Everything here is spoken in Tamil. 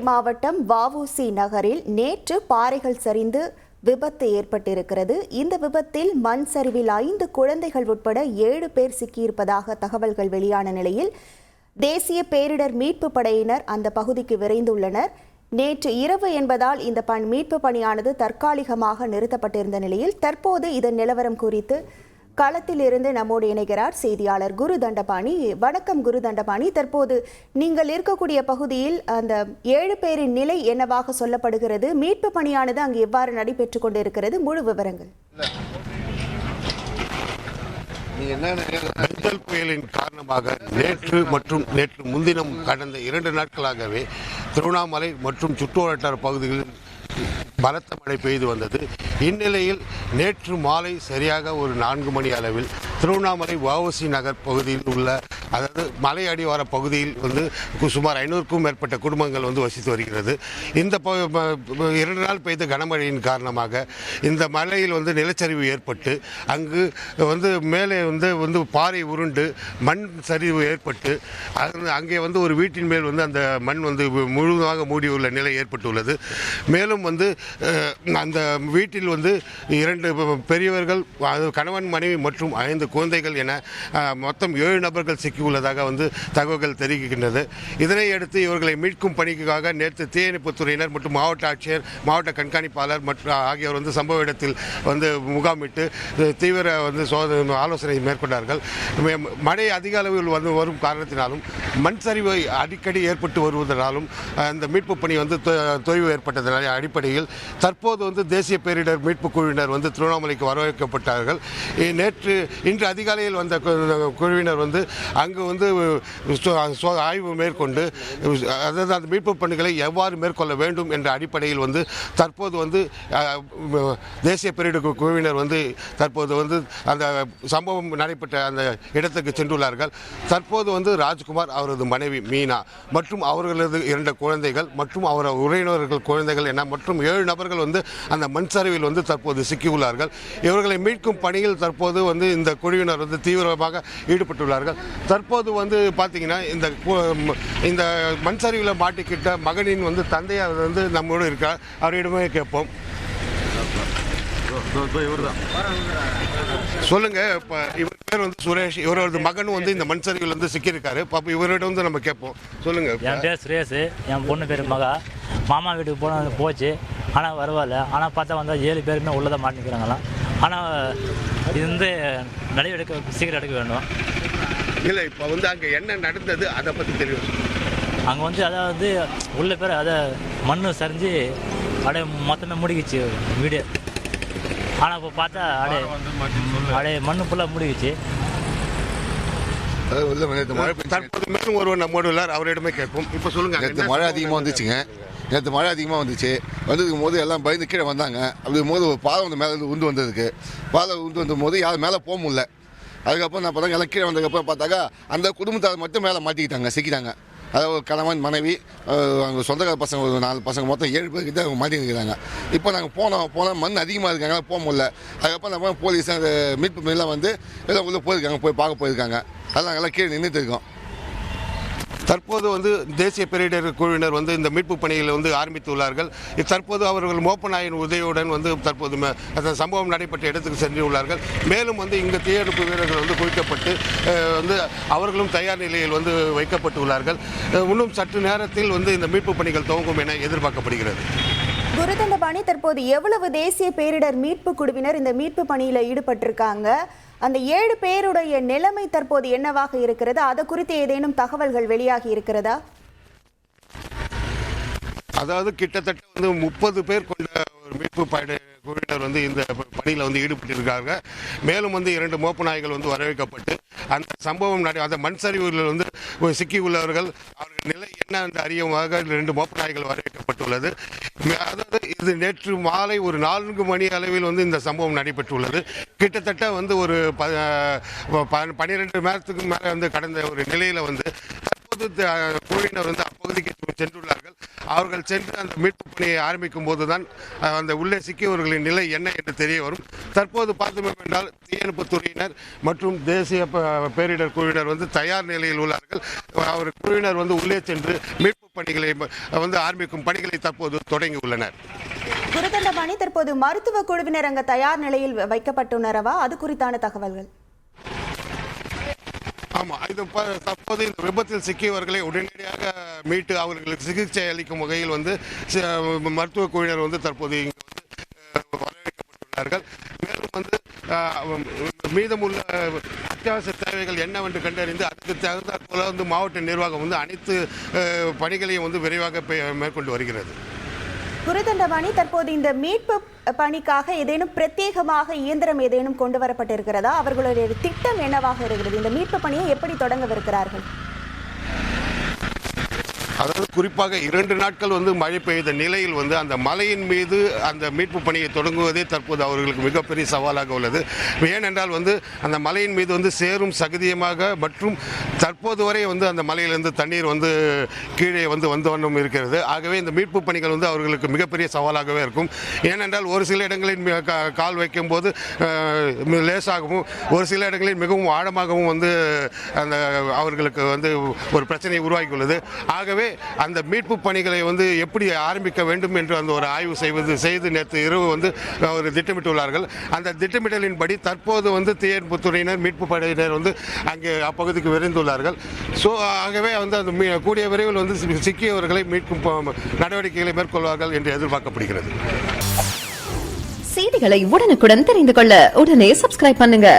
மாவட்டம் வஉசி நகரில் நேற்று பாறைகள் சரிந்து விபத்து ஏற்பட்டிருக்கிறது. இந்த விபத்தில் மண் சரிவில் 5 குழந்தைகள் உட்பட 7 பேர் சிக்கியிருப்பதாக தகவல்கள் வெளியான நிலையில் தேசிய பேரிடர் மீட்பு படையினர் அந்த பகுதிக்கு விரைந்துள்ளனர். நேற்று இரவு என்பதால் இந்த மீட்பு பணியானது தற்காலிகமாக நிறுத்தப்பட்டிருந்த நிலையில் தற்போது இதன் நிலவரம் குறித்து களத்தில் இருந்து நம்மோடு இணைகிறார் செய்தியாளர் குரு தண்டபாணி. வணக்கம் குரு தண்டபாணி. தற்போது நீங்கள் இருக்கக்கூடிய பகுதியில் அந்த 7 பேரின் நிலை என்னவாக சொல்லப்படுகிறது? மீட்பு பணியானது அங்கு எவ்வாறு நடைபெற்றுக் கொண்டிருக்கிறது? முழு விவரங்கள். பெஞ்சல் புயலின் காரணமாக நேற்று மற்றும் நேற்று முன்தினம் கடந்த 2 நாட்களாகவே திருவண்ணாமலை மற்றும் சுற்றுவட்டார பகுதிகளில் பலத்த மழை பெய்து வந்தது. இந்நிலையில் நேற்று மாலை சரியாக ஒரு 4 மணி அளவில் திருவண்ணாமலை வஉசி நகர் பகுதியில் உள்ள, அதாவது மலை அடிவார பகுதியில் சுமார் 500க்கும் மேற்பட்ட குடும்பங்கள் வசித்து வருகிறது. இந்த 2 நாள் பெய்த கனமழையின் காரணமாக இந்த மலையில் நிலச்சரிவு ஏற்பட்டு அங்கு மேலே பாறை உருண்டு மண் சரிவு ஏற்பட்டு அங்கே ஒரு வீட்டின் மேல் அந்த மண் முழுவதுமாக மூடியுள்ள நிலை ஏற்பட்டுள்ளது. மேலும் அந்த வீட்டில் 2 பெரியவர்கள், கணவன் மனைவி மற்றும் 5 குழந்தைகள் என மொத்தம் 7 நபர்கள் சிக்கியுள்ளதாக தகவல்கள் தெரிவிக்கின்றது. இதனையடுத்து இவர்களை மீட்கும் பணிக்காக நேற்று தீயணைப்புத்துறையினர் மற்றும் மாவட்ட ஆட்சியர், மாவட்ட கண்காணிப்பாளர் மற்றும் ஆகியோர் சம்பவ இடத்தில் முகாமிட்டு தீவிர ஆலோசனை மேற்கொண்டார்கள். மழை அதிக அளவில் வரும் காரணத்தினாலும் மண் சரிவு அடிக்கடி ஏற்பட்டு வருவதனாலும் அந்த மீட்பு பணி தொய்வு ஏற்பட்டதன் அடிப்படையில் தற்போது தேசிய பேரிடர் மீட்பு குழுவினர் திருவண்ணாமலைக்கு வரவேற்கப்பட்டார்கள். இன்று அதிகாலையில் வந்த குழுவினர் அங்கு ஆய்வு மேற்கொண்டு, அதாவது அந்த மீட்பு பணிகளை எவ்வாறு மேற்கொள்ள வேண்டும் என்ற அடிப்படையில் தற்போது தேசிய பேரிடர் குழுவினர் தற்போது அந்த சம்பவம் நடைபெற்ற அந்த இடத்துக்கு சென்றுள்ளார்கள். தற்போது ராஜ்குமார், அவரது மனைவி மீனா மற்றும் அவர்களது 2 குழந்தைகள் மற்றும் அவரது உறவினர்கள் குழந்தைகள் என மற்றும் 7 நபர்கள் அந்த மண் சரிவில் தற்போது சிக்கியுள்ளார்கள். இவர்களை மீட்கும் பணியில் தற்போது இந்த குழுவினர் தீவிரமாக ஈடுபட்டுள்ளார்கள். தற்போது பார்த்தீங்கன்னா இந்த மண் சரிவில் மாட்டிக்கிட்ட மகனின் தந்தையார் நம்மோடு இருக்கார். அவரிடமே கேட்போம். சொல்லுங்க. இப்ப இவர் பேர் சுரேஷ், இவரது மகனும் இந்த மண் சரிவில் சிக்கியிருக்காரு. இவரிடம் நம்ம கேட்போம். சொல்லுங்க. என் பேர் சுரேஷ், என் பொண்ணு பேர் மகா. மாமா வீட்டுக்கு போச்சு, ஆனால் வரவாயில்ல. ஆனால் பார்த்தா 7 பேருமே உள்ளதை மாட்டிக்கிறாங்களாம். ஆனால் இது நடவடிக்கை சீக்கிரம் எடுக்க வேண்டும். இல்லை, இப்போ அங்கே என்ன நடந்தது அதை பற்றி தெரியும். அங்கே அதாவது உள்ள பேர் அதை மண் சரிஞ்சு அப்படியே மொத்தமே முடிக்கிச்சு வீடு. ஆனால் இப்போ பார்த்தா அப்படியே மண்ணு ஃபுல்லாக முடிக்கிச்சு. ஒருவர் நம்மோடு உள்ளார், அவரிடமே கேட்போம். இப்போ சொல்லுங்க. நேற்று மழை அதிகமாக வந்துச்சுங்க. நேற்று மழை அதிகமாக வந்ததுக்கும் போது எல்லாம் பயந்து கீழே வந்தாங்க. அப்படி போது ஒரு பாதை மேலே உண்டு வந்ததுக்கு பாதை உண்டு வந்த போது யாரும் மேலே போக முடியல. அதுக்கப்புறம் நான் பார்த்தா எல்லாம் கீழே வந்ததுக்கப்புறம் பார்த்தாக்கா அந்த குடும்பத்தார் மட்டும் மேலே மாட்டிக்கிட்டாங்க, சிக்கிட்டாங்க. அதாவது கணவன் மனைவி, அவங்க சொந்தக்கார பசங்க ஒரு 4 பசங்க, மொத்தம் 7 பேர்கிட்ட அவங்க மாட்டிருக்கிறாங்க. இப்போ நாங்கள் போனால் மண் அதிகமாக இருக்காங்க, போக முடியல. அதுக்கப்புறம் நம்ம போலீஸ் அந்த மீட்பு மீன்லாம் எல்லாம் உள்ளே போயிருக்காங்க, போய் பார்க்க போயிருக்காங்க. அதெல்லாம் நாங்கள் எல்லாம் கீழே நின்றுட்டு இருக்கோம். தற்போது தேசிய பேரிடர் குழுவினர் இந்த மீட்பு பணியில் ஆரம்பித்துள்ளார்கள். தற்போது அவர்கள் மோப்பநாயின் உதவியுடன் தற்போது அந்த சம்பவம் நடைபெற்ற இடத்துக்கு சென்றுள்ளார்கள். மேலும் இங்கு தீயணைப்பு வீரர்கள் குவிக்கப்பட்டு அவர்களும் தயார் நிலையில் வைக்கப்பட்டுள்ளார்கள். இன்னும் சற்று நேரத்தில் இந்த மீட்பு பணிகள் துவங்கும் என எதிர்பார்க்கப்படுகிறது. குருதண்டபாணி, தற்போது எவ்வளவு தேசிய பேரிடர் மீட்பு குழுவினர் இந்த மீட்பு பணியில் ஈடுபட்டிருக்காங்க? அந்த 7 பேருடைய நிலைமை தற்போது என்னவாக இருக்கிறது? அது குறித்து ஏதேனும் தகவல்கள் வெளியாகி இருக்கிறதா? அதாவது கிட்டத்தட்ட 30 பேர் கொண்ட ஒரு மீட்பு குழுவினர் இந்த பணியில் ஈடுபட்டிருக்காங்க. மேலும் 2 மோப்ப நாய்கள் வரவேற்கப்பட்டு அந்த சம்பவம் அந்த மண் சரிவுகளில் சிக்கியுள்ளவர்கள் அவர்கள் நிலை என்ன என்று அறியமாக 2 மோப்ப நாய்கள் வரவேற்கப்பட்டுள்ளது. அதாவது இது நேற்று மாலை ஒரு 4 மணி அளவில் இந்த சம்பவம் நடைபெற்றுள்ளது. கிட்டத்தட்ட ஒரு 12 மணி நேரத்துக்கு மேலே கடந்த ஒரு நிலையில் குழுவினர் அப்பகுதிக்கு சென்றுள்ளார்கள். அவர்கள் சென்று அந்த மீட்பு பணியை ஆரம்பிக்கும் போதுதான் அந்த உள்ளே சிக்கியவர்களின் நிலை என்ன என்று தெரிய வரும். தற்போது பார்த்தோம் என்றால் தீயணைப்புத்துறையினர் மற்றும் தேசிய பேரிடர் குழுவினர் தயார் நிலையில் உள்ளார்கள். அவர் குழுவினர் உள்ளே சென்று மீட்பு பணிகளை வந்து ஆரம்பிக்கும் பணிகளை தற்போது தொடங்கியுள்ளனர். குருதண்டபாணி, தற்போது மருத்துவ குழுவினர் அங்கு தயார் நிலையில் வைக்கப்பட்டுள்ளனரவா? அது குறித்தான தகவல்கள். ஆமாம், இது தற்போது இந்த விபத்தில் சிக்கியவர்களை உடனடியாக மீட்டு அவர்களுக்கு சிகிச்சை அளிக்கும் வகையில் வந்து மருத்துவ குழுவினர் வந்து தற்போது இங்கு வந்து வரவேற்கப்பட்டுள்ளார்கள். மேலும் வந்து மீதமுள்ள அத்தியாவசிய தேவைகள் என்னவென்று கண்டறிந்து அதுக்கு தகுந்தாற் போல வந்து மாவட்ட நிர்வாகம் வந்து அனைத்து பணிகளையும் வந்து விரைவாக மேற்கொண்டு வருகிறது. குருதண்டபாணி, தற்போது இந்த மீட்பு பணிக்காக ஏதேனும் பிரத்யேகமாக இயந்திரம் ஏதேனும் கொண்டு வரப்பட்டிருக்கிறதா? அவர்களுடைய திட்டம் என்னவாக இருக்கிறது? இந்த மீட்பு பணியை எப்படி தொடங்கவிருக்கிறார்கள்? அதாவது குறிப்பாக 2 நாட்கள் வந்து மழை பெய்த நிலையில் வந்து அந்த மலையின் மீது அந்த மீட்பு பணியை தொடங்குவதே தற்போது அவர்களுக்கு மிகப்பெரிய சவாலாக உள்ளது. ஏனென்றால் வந்து அந்த மலையின் மீது வந்து சேரும் சகதியமாக மற்றும் தற்போது வரை வந்து அந்த மலையிலிருந்து தண்ணீர் வந்து கீழே வந்து வண்ணம் இருக்கிறது. ஆகவே இந்த மீட்பு பணிகள் வந்து அவர்களுக்கு மிகப்பெரிய சவாலாகவே இருக்கும். ஏனென்றால் ஒரு சில இடங்களில் கால் வைக்கும்போது லேசாகவும், ஒரு சில இடங்களில் மிகவும் ஆழமாகவும் வந்து அந்த அவர்களுக்கு வந்து ஒரு பிரச்சனை உருவாகியுள்ளது. ஆகவே அந்த மீட்பு பணிகளை வந்து எப்படி ஆரம்பிக்க வேண்டும் என்று அந்த ஒரு ஆய்வு செய்து நேற்று இரவு வந்து ஒரு திட்டமிட்டுள்ளார்கள். அந்த திட்டமிடலின்படி தற்போது வந்து தீயணைப்புத்துறையினர் மீட்பு படையினர் வந்து அங்கே அப்பகுதிக்கு விரைந்துள்ளார்கள். ஸோ ஆகவே வந்து அந்த கூடிய விரைவில் வந்து சிக்கியவர்களை மீட்கும் நடவடிக்கைகளை மேற்கொள்வார்கள் என்று எதிர்பார்க்கப்படுகிறது. செய்திகளை உடனுக்குடன் தெரிந்து கொள்ள உடனே சப்ஸ்கிரைப் பண்ணுங்க.